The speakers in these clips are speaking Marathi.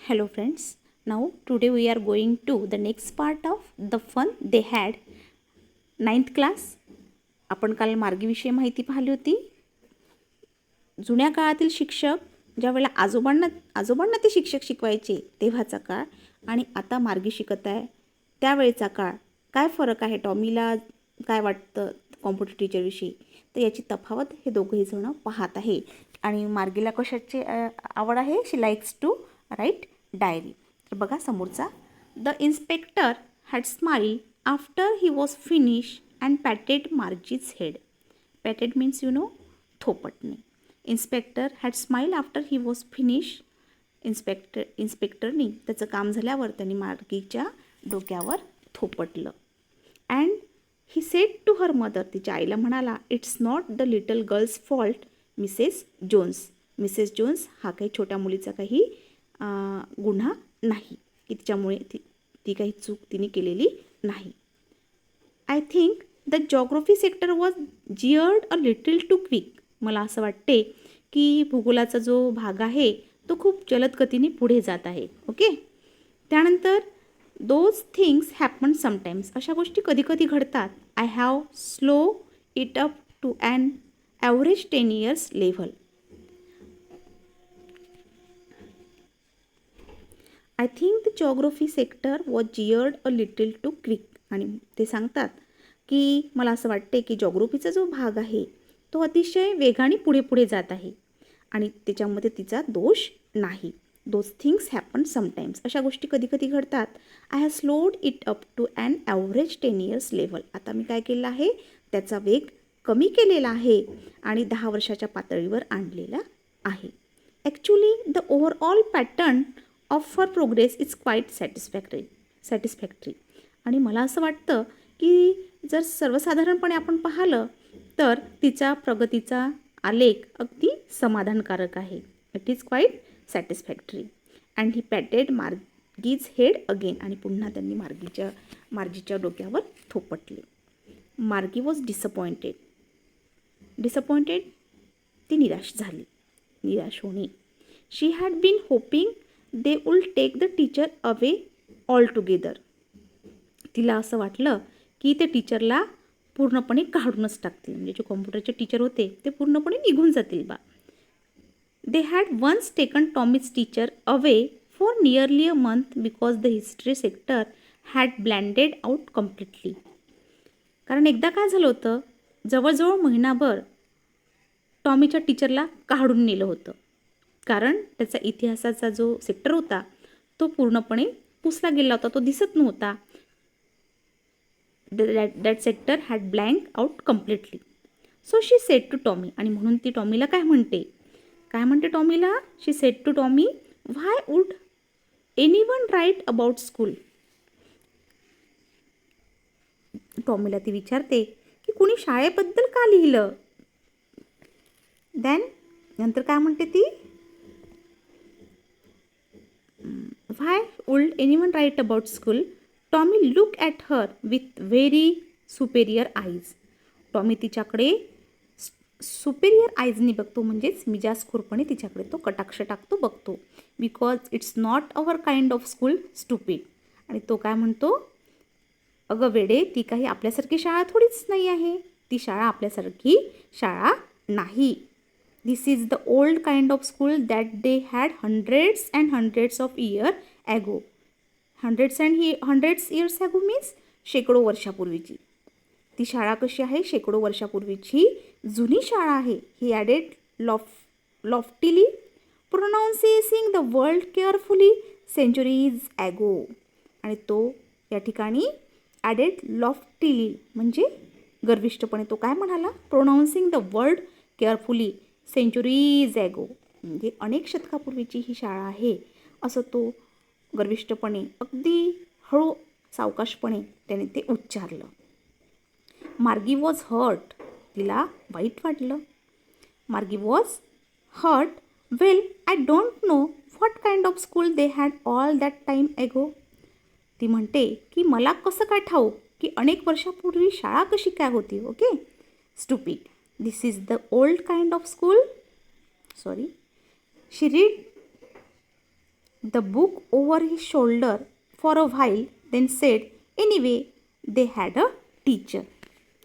Hello friends, now today we are going to the next part of the fun they had. 9th class. आपण काल मार्गीविषयी माहिती पाहिली होती. जुन्या काळातील शिक्षक ज्या वेळेला आजोबांना ते शिक्षक शिकवायचे तेव्हाचा काळ आणि आता मार्गी शिकत आहे त्यावेळेचा काळ, काय फरक आहे, टॉमीला काय वाटतं कॉम्प्युटर टीचरविषयी, तर याची तफावत हे दोघंही जण पाहत आहे. आणि मार्गीला कशाची आवड आहे, she likes to write diary. तर बघा समोरचा, the inspector had smile after he was finish and patted Margie's head. Patted means थोपटणे. Inspector had smile after he was finish. इन्स्पेक्टरनी त्याचं काम झाल्यावर त्यांनी मार्गीच्या डोक्यावर थोपटलं. And he said to her mother, तिच्या आईला म्हणाला, it's not the little girl's fault Mrs Jones. Mrs Jones हा काही छोट्या मुलीचा काही गुन्हा नाही की तिच्यामुळे ती काही चूक तिने केलेली नाही. I think the geography sector was geared a little too quick. मला असं वाटते की भूगोलाचा जो भाग आहे तो खूप जलद गतीने पुढे जात आहे. ओके. त्यानंतर दोज थिंग्स हॅपन समटाईम्स. अशा गोष्टी कधीकधी घडतात. I have slow it up to an average 10 years level. I think the geography sector was geared a little too quick. आणि ते सांगतात की मला असं वाटते की जॉग्रफीचा जो भाग आहे तो अतिशय वेगाने पुढे पुढे जात आहे आणि त्याच्यामध्ये तिचा दोष नाही. Those things happen sometimes. अशा गोष्टी कधीकधी घडतात. I have slowed it up to an average 10 years level. आता मी काय केलं आहे, त्याचा वेग कमी केलेला आहे आणि 10 वर्षाच्या पातळीवर आणलेला आहे. Actually the overall pattern of her progress is quite satisfactory. आणि मला असं वाटतं की जर सर्वसाधारणपणे आपण पाहिलं तर तिचा प्रगतीचा आलेख अगदी समाधानकारक आहे. It is quite satisfactory. And he patted Margie's head again. आणि पुन्हा त्यांनी मार्गीच्या डोक्यावर थोपटले. मार्गी वॉज डिसअपॉइंटेड. ती निराश झाली. निराश होणे. She had been hoping they would take the teacher away all together. तिला असं वाटलं की ते टीचरला पूर्णपणे काढूनच टाकतील, म्हणजे जे कॉम्प्युटरचे टीचर होते ते पूर्णपणे निघून जातील बा. They had once taken Tommy's teacher away for nearly a month because the history sector had blanked out completely. कारण एकदा काय झालं होतं, जवळजवळ महिनाभर टॉमीच्या टीचरला काढून नेलं होतं, कारण त्याचा इतिहासाचा जो सेक्टर होता तो पूर्णपणे पुसला गेला होता, तो दिसत नव्हता. That sector had blank out completely. So she said to Tommy. आणि म्हणून ती टॉमीला काय म्हणते टॉमीला, she said to Tommy, why would anyone write about school. टॉमीला ती विचारते की कुणी शाळेबद्दल का लिहिलं. देन नंतर काय म्हणते ती, why would anyone write about school. Tommy look at her with very superior eyes. Tommy तिच्याकडे सुपेरियर आईजनी बघतो, म्हणजेच मिजाजखोरपणे तिच्याकडे तो कटाक्ष टाकतो, बघतो. Because it's not our kind of school stupid. आणि तो काय म्हणतो, अगं वेडे, ती काही आपल्यासारखी शाळा थोडीच नाही आहे, ती शाळा आपल्यासारखी शाळा नाही. This is the old kind of school that they had hundreds and hundreds of year ago. Hundreds years ago means शेकडो वर्षापूर्वीची. ती शाळा कशी आहे, शेकडो वर्षापूर्वीची जुनी शाळा आहे. He added loftily, pronouncing the world carefully, centuries ago. आणि तो या ठिकाणी ॲडेड लॉफ्टिली म्हणजे गर्विष्ठपणे तो काय म्हणाला, pronouncing the world carefully, centuries ago, म्हणजे अनेक शतकापूर्वीची ही शाळा आहे असं तो गर्विष्ठपणे अगदी हळू सावकाशपणे त्याने ते उच्चारलं. मार्गी वॉज हर्ट. तिला वाईट वाटलं. Margie was hurt. Well I don't know what kind of school they had all that time ago. ती म्हणते की मला कसं काय ठाऊक की अनेक वर्षापूर्वी शाळा कशी काय होती. Okay. Stupid. This is the old kind of school. Sorry. She read the book over his shoulder for a while, then said anyway they had a teacher.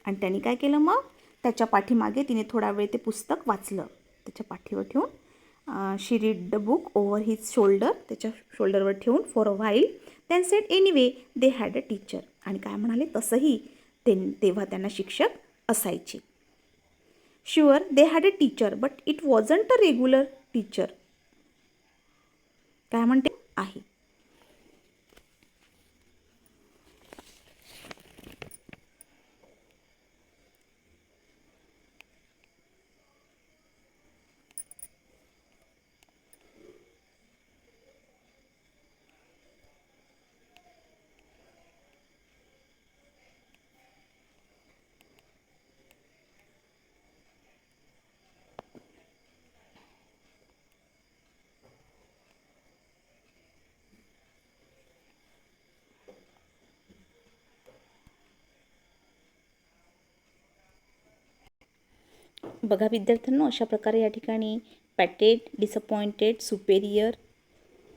आणि त्याने काय केलं मग, त्याच्या पाठीमागे तिने थोडा वेळ ते पुस्तक वाचलं. त्याच्या पाठीवर ठेवून she read the book over his shoulder, त्याच्या शोल्डरवर ठेवून for a while, then said anyway they had a teacher. आणि काय म्हणाले, तसंही तेव्हा त्यांना शिक्षक असायचे. Sure they had a teacher but it wasn't a regular teacher. काय म्हणते आहे. बघा विद्यार्थ्यांनो, अशा प्रकारे या ठिकाणी पॅटेड, डिसअपॉइंटेड, सुपेरियर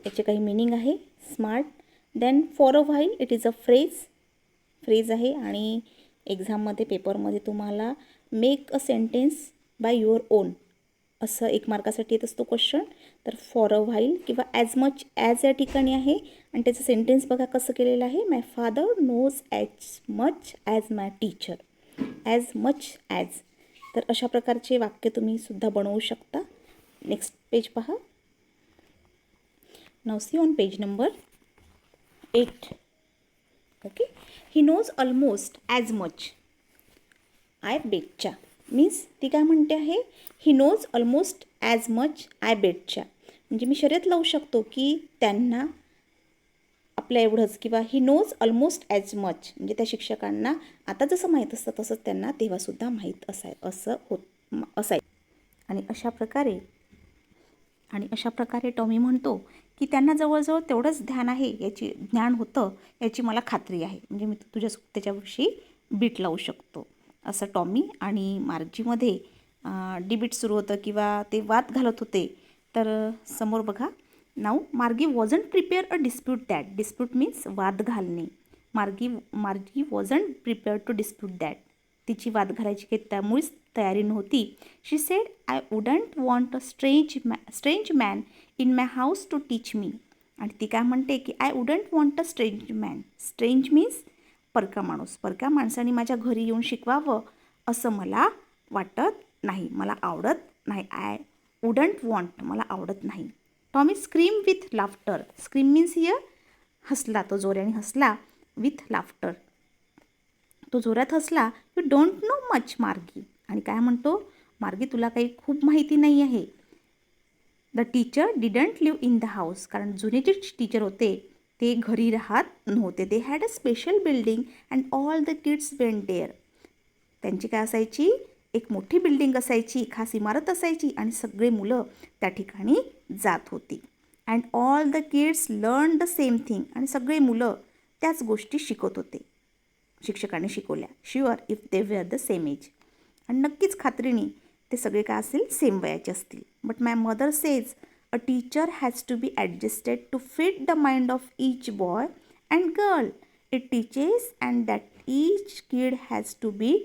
याचे काही मीनिंग आहे. Smart, then for a while it is a phrase आहे. आणि एक्झाममध्ये पेपरमध्ये तुम्हाला make a sentence by your own असं 1 मार्कासाठी येत असतो क्वेश्चन. तर फॉर अ व्हाईल किंवा ॲज मच ॲज या ठिकाणी आहे आणि त्याचं सेंटेन्स बघा कसं केलेलं आहे. My father knows as much as my teacher, as much as. तर अशा प्रकारचे वाक्य तुम्ही सुद्धा बनवू शकता. नेक्स्ट पेज पहा. नाव see on page number 8. Okay, he knows almost as much I बेटच्या. मीन्स ती काय म्हणते आहे, he knows almost as much I बेटच्या. म्हणजे मी शर्यत लावू शकतो की त्यांना आपल्या एवढंच, किंवा he knows almost as much म्हणजे त्या शिक्षकांना आता जसं माहीत असतं तसंच त्यांना तेव्हासुद्धा माहीत असाय. आणि अशा प्रकारे टॉमी म्हणतो की त्यांना जवळजवळ तेवढंच ज्ञान होतं याची मला खात्री आहे. म्हणजे मी त्याच्याविषयी बीट लावू शकतो असं टॉमी आणि मार्जीमध्ये डिबेट सुरू होतं किंवा ते वाद घालत होते. तर समोर बघा. Now Margie wasn't prepare a dispute that. Dispute means वाद घालणे. Margie wasn't prepare to dispute that. तिची वाद घालायची काही त्यामुळेच तयारी नव्हती. She said I wouldn't want a strange man in my house to teach me. आणि ती काय म्हणते की I wouldn't want a strange man. Strange means परका माणूस. परक्या माणसाने माझ्या घरी येऊन शिकवावं असं मला वाटत नाही, मला आवडत नाही. आय वुडंट वॉन्ट मला आवडत नाही. Tommy scream with laughter. Scream means here हसला, तो जोराने हसला. विथ लाफ्टर, तो जोरात हसला. यू डोंट नो मच मार्गी. आणि काय म्हणतो, मार्गी तुला काही खूप माहिती नाही आहे. The teacher didn't live in the house. कारण जुने जे टीचर होते ते घरी राहत नव्हते. They had a special building and all the kids went there. त्यांची काय असायची, एक मोठी बिल्डिंग असायची, खास इमारत असायची आणि सगळे मुलं त्या ठिकाणी जात होती. And all the kids learn the same thing. आणि सगळे मुलं त्याच गोष्टी शिकत होते, शिक्षकांनी शिकवल्या. Sure if they were the same age. आणि नक्कीच खात्रीने ते सगळे काय असेल, सेम वयाचे असतील. But my mother says a teacher has to be adjusted to fit the mind of each boy and girl it teaches and that each kid has to be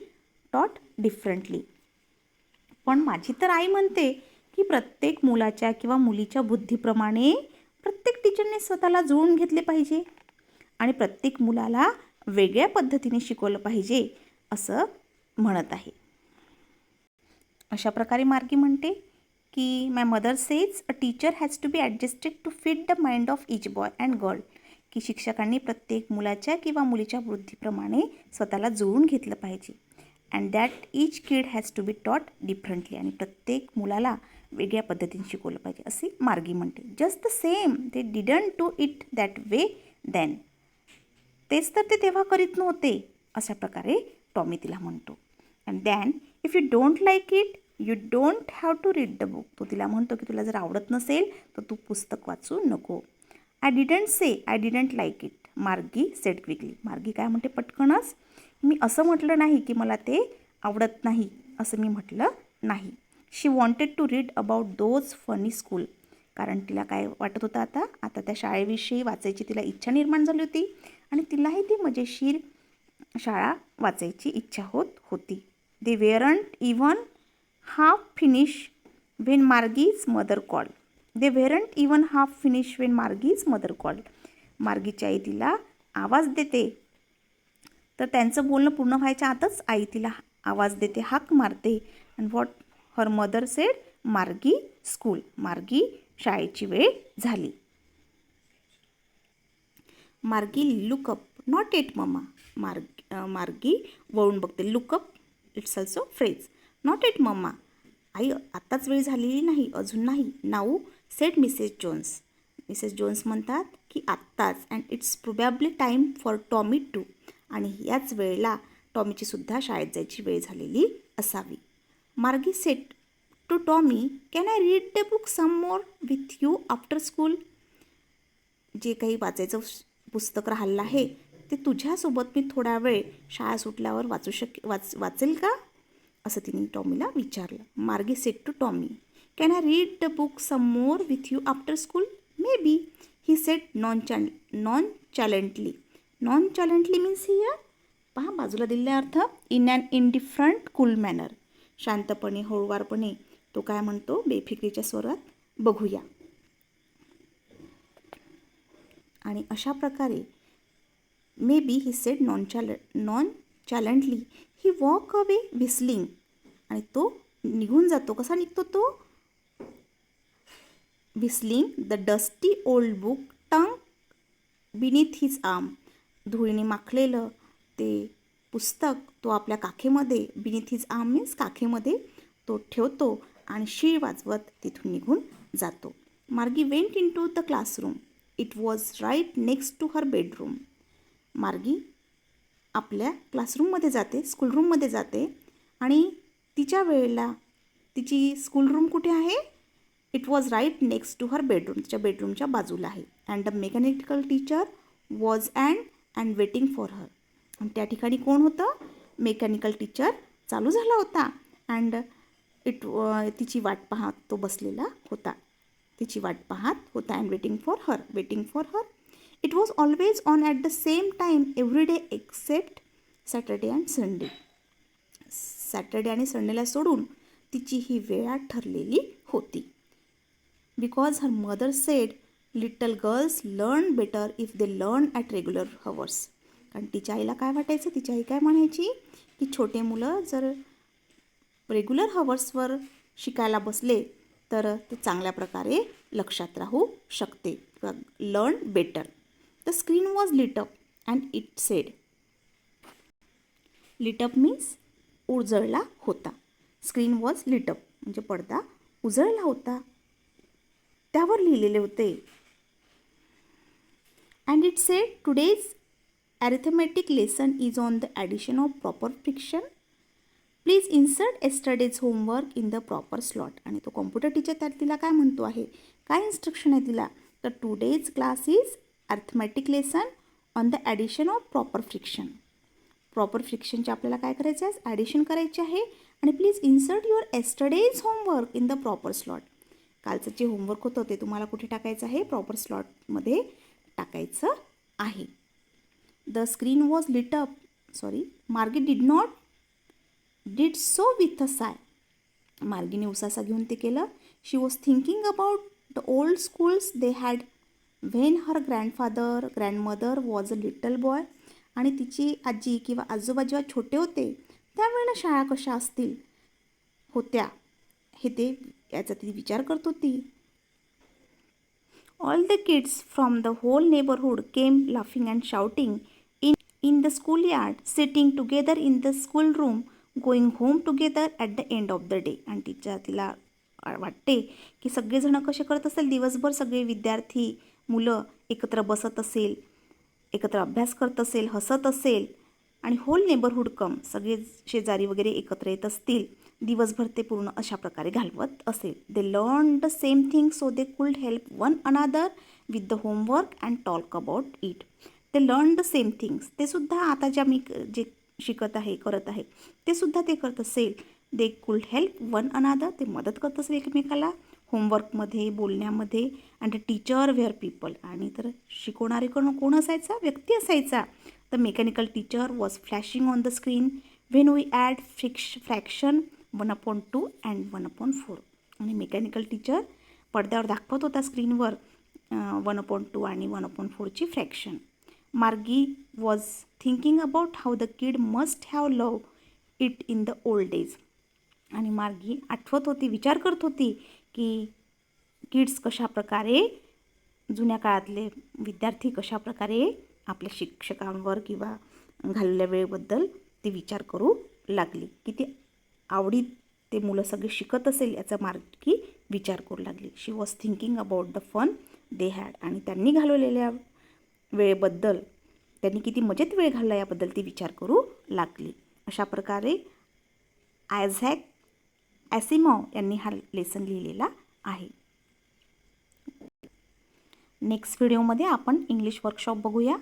taught differently. पण माझी तर आई म्हणते की प्रत्येक मुलाच्या किंवा मुलीच्या बुद्धीप्रमाणे प्रत्येक टीचरने स्वतःला जुळवून घेतले पाहिजे आणि प्रत्येक मुलाला वेगळ्या पद्धतीने शिकवलं पाहिजे असं म्हणत आहे. अशा प्रकारे मार्गी म्हणते की my mother says a teacher has to be adjusted to fit the mind of each boy and girl. की शिक्षकांनी प्रत्येक मुलाच्या किंवा मुलीच्या बुद्धीप्रमाणे स्वतःला जुळवून घेतलं पाहिजे. And that each kid has to be taught differently. आणि प्रत्येक मुलाला वेगळ्या पद्धतीने शिकवलं पाहिजे असे मार्गी म्हणते. Just the same they didn't do it that way then. तेच तर ते तेव्हा करीत नव्हते अशा प्रकारे टॉमी तिला म्हणतो. And then if you don't like it you don't have to read the book. तो तिला म्हणतो की तुला जर आवडत नसेल तर तू पुस्तक वाचू नको. I didn't say I didn't like it. मार्गी सेड क्विकली. मार्गी काय म्हणते पटकनच, मी असं म्हटलं नाही की मला ते आवडत नाही, असं मी म्हटलं नाही. She wanted to read about those funny school. कारण तिला काय वाटत होतं, आता त्या शाळेविषयी वाचायची तिला इच्छा निर्माण झाली होती आणि तिलाही ती मजेशीर शाळा वाचायची इच्छा होत होती. They weren't even half finish when Margie's mother called. They weren't even half finish when Margie's mother called. मार्गीची आई तिला आवाज देते, तर त्यांचं बोलणं पूर्ण व्हायच्या आतच आई तिला आवाज देते, हाक मारते. And what her mother sed, मार्गी स्कूल. मार्गी शाळेची वेळ झाली. मार्गी lookup, not yet mamma. Margie वळून बघते. Look up it's also phrase. Not yet mamma, आई आत्ताच वेळ झालेली नाही, अजून नाही. Now said Mrs Jones. Mrs Jones म्हणतात की आत्ताच. And it's probably time for Tommy too. आणि याच वेळेला टॉमीची सुद्धा शाळेत जायची वेळ झालेली असावी. Margie said to Tommy, can I read the book some more with you after school. जे काही वाचायचं पुस्तक राहिलं आहे ते तुझ्यासोबत मी थोडा वेळ शाळा सुटल्यावर वाचेल का, असं तिने टॉमीला विचारलं. Margie said to Tommy, can I read the book some more with you after school. Maybe, he said nonchalantly. Nonchalantly means here, पहा बाजूला दिलेला अर्थ, in an indifferent cool manner. शांतपणे, हळूवारपणे तो काय म्हणतो बेफिक्रीच्या स्वरात, बघूया. आणि अशा प्रकारे maybe he said nonchalantly. He walk away whistling. आणि तो निघून जातो. कसा निघतो तो, whistling the dusty old book टंग बिनीथ हिज आर्म. धुळीने माखलेलं ते पुस्तक तो आपल्या काखेमध्ये, बिनीथ हिज आर्म मीन्स काखेमध्ये तो ठेवतो आणि शीळ वाजवत तिथून निघून जातो. Margie went into the classroom. It was right next to her bedroom. Margie आपल्या क्लासरूममध्ये जाते, स्कूलरूममध्ये जाते आणि तिच्या वेळेला तिची स्कूलरूम कुठे आहे, it was right next to her bedroom. तिच्या बेडरूमच्या बाजूला आहे. And the mechanical teacher was and waiting for her. आणि त्या ठिकाणी कोण होतं, मेकॅनिकल टीचर चालू झाला होता. अँड तिची वाट पाहत तो बसलेला होता. तिची वाट पाहत होता. And waiting for her. It was always on at the same time every day except Saturday and Sunday. Saturday आणि संडेला सोडून तिची ही वेळा ठरलेली होती. Because her mother said little girls learn better if they learn at regular hours. कारण तिच्या आईला काय वाटायचं, तिची आई काय म्हणायची की छोटे मुलं जर रेग्युलर हवर्सवर शिकायला बसले तर ते चांगल्या प्रकारे लक्षात राहू शकते. Learn better. The screen was lit up and it said. Lit up means उजळला होता. स्क्रीन वॉज लिट अप म्हणजे पडदा उजळला होता. त्यावर लिहिलेले होते. And it said today's arithmetic lesson is on the addition of proper fraction. Please insert yesterday's homework in the proper slot. आणि तो कॉम्प्युटर टीचर त्यात तिला काय म्हणतो आहे, काय इन्स्ट्रक्शन आहे तिला, तर today's class is arithmetic lesson on the addition of proper fraction. Proper फ्रिक्शनचे आपल्याला काय करायचं आहे, ॲडिशन करायचे आहे. आणि please insert your yesterday's homework in the proper slot. कालचं जे होमवर्क होतं ते तुम्हाला कुठे टाकायचं आहे, प्रॉपर स्लॉटमध्ये टाकायचं आहे. The screen was lit up. Margie did so with a sigh. मार्गीने उसासा घेऊन ते केलं. She was thinking about the old schools they had when her grandmother was a little boy. आणि तिची आजी किंवा आजोबा जेव्हा छोटे होते त्यावेळेला शाळा कशा असतील होत्या हे याचा ती विचार करत होती. All the kids from the whole neighbourhood came laughing and shouting in the schoolyard, sitting together in the schoolroom, going home together at the end of the day. आणि तिला वाटते की सगळेजण कसे करत असेल, दिवसभर सगळे विद्यार्थी मुलं एकत्र बसत असेल, एकत्र अभ्यास करत असेल, हसत असेल आणि होल नेबरहूड कम, सगळे शेजारी वगैरे एकत्र येत असतील, दिवसभर ते पूर्ण अशा प्रकारे घालवत असेल. They learn the same thing so they cooled help one another with the homework and talk about it. ते लर्न द सेम थिंग्स. ते सुद्धा आता मी जे शिकत आहे, करत आहे ते सुद्धा ते करत असेल. दे कुल्ड हेल्प वन अनादर. ते मदत करत असेल एकमेकाला. होमवर्कमध्ये, बोलण्यामध्ये. And the teacher were people, आणि तर शिकवणारे कोण असायचा? व्यक्ती असायचा. The mechanical teacher was flashing on the screen when we add fraction 1/2 and 1/4. आणि मेकॅनिकल टीचर पडद्यावर दाखवत होता स्क्रीनवर 1/2 आणि 1/4ची फ्रॅक्शन. मार्गी was thinking about how the kid must have love it in the old days. आणि मार्गी आठवत होती, विचार करत होती की किड्स कशाप्रकारे, जुन्या काळातले विद्यार्थी कशाप्रकारे आपल्या शिक्षकांवर किंवा घालवलेल्या वेळेबद्दल ती विचार करू लागली. किती आवडीत ते मुलं सगळे शिकत असेल याचा मार्गी विचार करू लागली. She was thinking about the fun they had. आणि त्यांनी घालवलेल्या वेळेबद्दल, त्यांनी किती मजेत वेळ घालला याबद्दल ती विचार करू लागली. अशा प्रकारे आयझॅक ॲसिमॉव यांनी हा लेसन लिहिलेला आहे. नेक्स्ट व्हिडिओमध्ये आपण इंग्लिश वर्कशॉप बघूया.